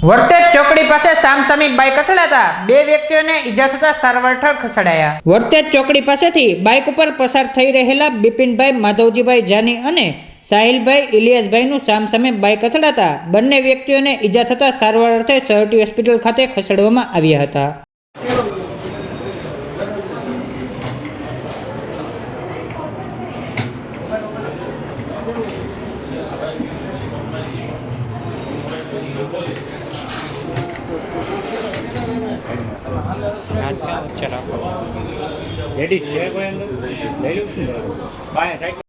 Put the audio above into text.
વર્તેજ ચોકડી પાસે સામસામી બાઇક અથડાતા બે વ્યક્તિઓને ઈજા થતા સારવાર હેઠળ ખસેડાયા। વર્તેજ ચોકડી પાસેથી બાઇક ઉપર પસાર થઈ રહેલા બિપિનભાઈ માધવજીભાઈ જાની અને સાહિલભાઈ ઇલિયાસભાઈનું સામસામે બાઇક અથડાતા બંને વ્યક્તિઓને ઈજા થતા સારવાર અર્થે સહટી હોસ્પિટલ ખાતે ખસેડવામાં આવ્યા હતા। લેડીઝ છે કોઈ અંદર લઈ લઉં છું બાય સાઈડ